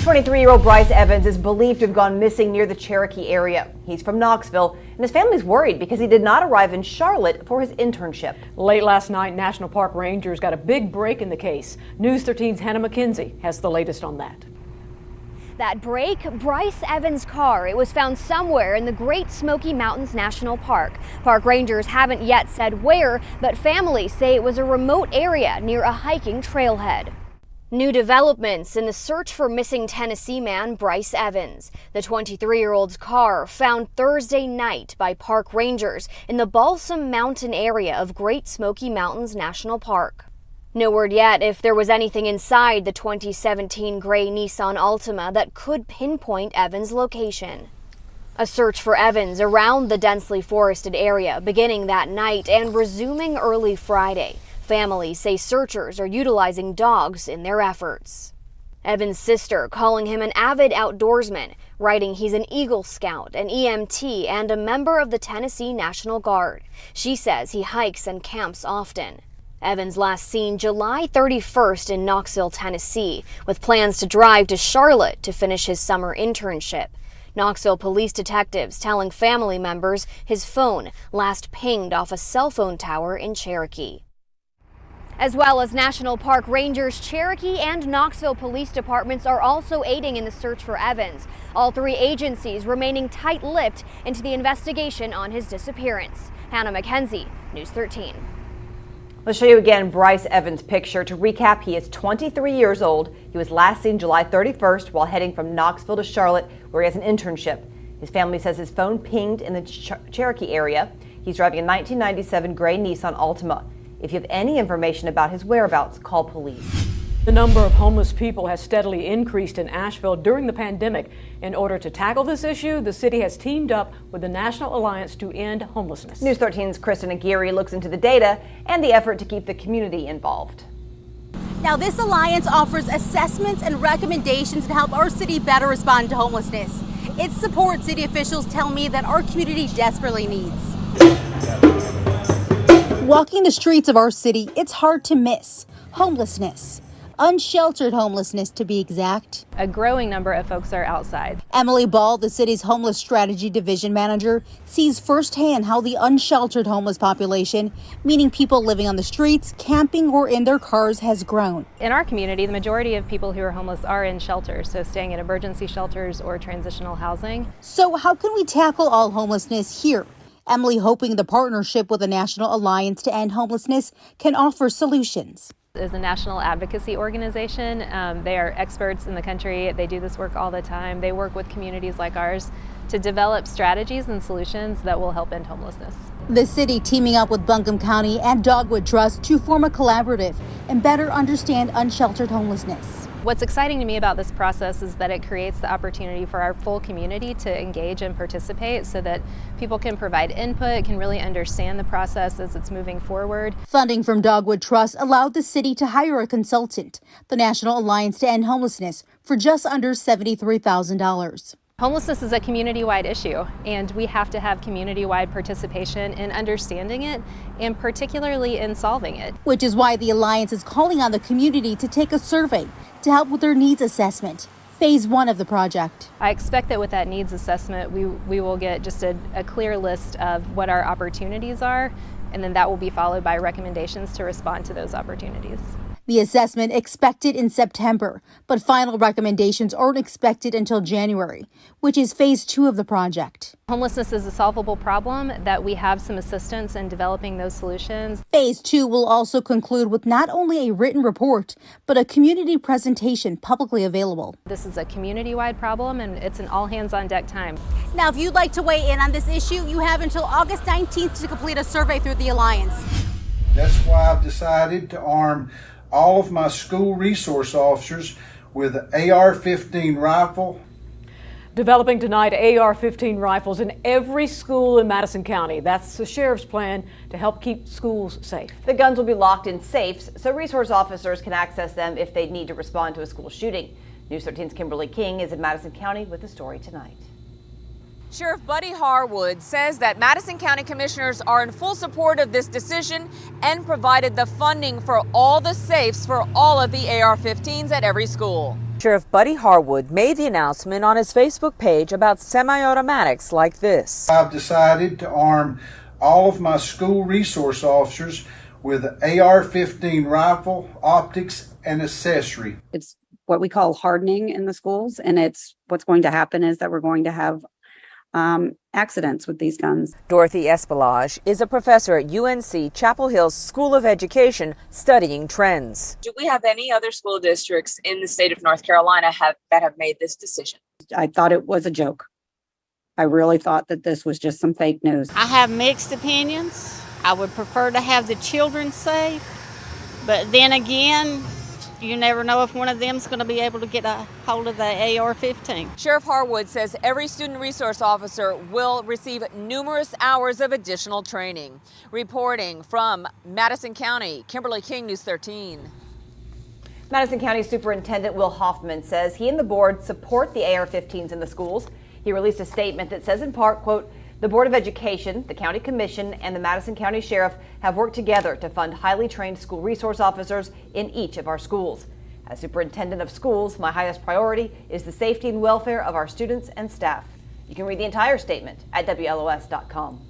23-year-old Bryce Evans is believed to have gone missing near the Cherokee area. He's from Knoxville, and his family's worried because he did not arrive in Charlotte for his internship. Late last night, National Park Rangers got a big break in the case. News 13's Hannah McKenzie has the latest on that. That break, Bryce Evans' car. It was found somewhere in the Great Smoky Mountains National Park. Park rangers haven't yet said where, but families say it was a remote area near a hiking trailhead. New developments in the search for missing Tennessee man Bryce Evans. The 23-year-old's car found Thursday night by park rangers in the Balsam Mountain area of Great Smoky Mountains National Park. No word yet if there was anything inside the 2017 gray Nissan Altima that could pinpoint Evans' location. A search for Evans around the densely forested area beginning that night and resuming early Friday. Families say searchers are utilizing dogs in their efforts. Evans' sister calling him an avid outdoorsman, writing he's an Eagle Scout, an EMT, and a member of the Tennessee National Guard. She says he hikes and camps often. Evans last seen July 31st in Knoxville, Tennessee, with plans to drive to Charlotte to finish his summer internship. Knoxville police detectives telling family members his phone last pinged off a cell phone tower in Cherokee. As well as National Park Rangers, Cherokee and Knoxville police departments are also aiding in the search for Evans. All three agencies remaining tight-lipped into the investigation on his disappearance. Hannah McKenzie, News 13. Let's show you again Bryce Evans' picture. To recap, he is 23 years old. He was last seen July 31st while heading from Knoxville to Charlotte, where he has an internship. His family says his phone pinged in the Cherokee area. He's driving a 1997 gray Nissan Altima. If you have any information about his whereabouts, call police. The number of homeless people has steadily increased in Asheville during the pandemic. In order to tackle this issue, the city has teamed up with the National Alliance to End Homelessness. News 13's Kristen Aguirre looks into the data and the effort to keep the community involved. Now, this alliance offers assessments and recommendations to help our city better respond to homelessness. It's support city officials tell me that our community desperately needs. Walking the streets of our city, it's hard to miss homelessness. Unsheltered homelessness, to be exact. A growing number of folks are outside. Emily Ball, the city's homeless strategy division manager, sees firsthand how the unsheltered homeless population, meaning people living on the streets, camping, or in their cars, has grown. In our community, the majority of people who are homeless are in shelters, so staying in emergency shelters or transitional housing. So how can we tackle all homelessness here? Emily hoping the partnership with the National Alliance to End Homelessness can offer solutions. Is a national advocacy organization. They are experts in the country. They do this work all the time. They work with communities like ours to develop strategies and solutions that will help end homelessness. The city teaming up with Balsam County and Dogwood Trust to form a collaborative and better understand unsheltered homelessness. What's exciting to me about this process is that it creates the opportunity for our full community to engage and participate so that people can provide input, can really understand the process as it's moving forward. Funding from Dogwood Trust allowed the city to hire a consultant, the National Alliance to End Homelessness, for just under $73,000. Homelessness is a community-wide issue, and we have to have community-wide participation in understanding it and particularly in solving it. Which is why the Alliance is calling on the community to take a survey to help with their needs assessment, phase 1 of the project. I expect that with that needs assessment, we will get just a clear list of what our opportunities are, and then that will be followed by recommendations to respond to those opportunities. The assessment expected in September, but final recommendations aren't expected until January, which is phase 2 of the project. Homelessness is a solvable problem that we have some assistance in developing those solutions. Phase 2 will also conclude with not only a written report, but a community presentation publicly available. This is a community-wide problem, and it's an all-hands-on-deck time. Now, if you'd like to weigh in on this issue, you have until August 19th to complete a survey through the Alliance. That's why I've decided to arm all of my school resource officers with an AR-15 rifle. Developing tonight AR-15 rifles in every school in Madison County. That's the sheriff's plan to help keep schools safe. The guns will be locked in safes so resource officers can access them if they need to respond to a school shooting. News 13's Kimberly King is in Madison County with the story tonight. Sheriff Buddy Harwood says that Madison County commissioners are in full support of this decision and provided the funding for all the safes for all of the AR-15s at every school. Sheriff Buddy Harwood made the announcement on his Facebook page about semi-automatics like this. I've decided to arm all of my school resource officers with AR-15 rifle, optics, and accessory. It's what we call hardening in the schools, and it's what's going to happen is that we're going to have accidents with these guns. Dorothy Espelage is a professor at UNC Chapel Hill's School of Education studying trends. Do we have any other school districts in the state of North Carolina that have made this decision? I thought it was a joke. I really thought that this was just some fake news. I have mixed opinions. I would prefer to have the children safe, but then again, you never know if one of them's going to be able to get a hold of the AR-15. Sheriff Harwood says every student resource officer will receive numerous hours of additional training. Reporting from Madison County, Kimberly King, News 13. Madison County Superintendent Will Hoffman says he and the board support the AR-15s in the schools. He released a statement that says in part, quote, "The Board of Education, the County Commission, and the Madison County Sheriff have worked together to fund highly trained school resource officers in each of our schools. As superintendent of schools, my highest priority is the safety and welfare of our students and staff." You can read the entire statement at WLOS.com.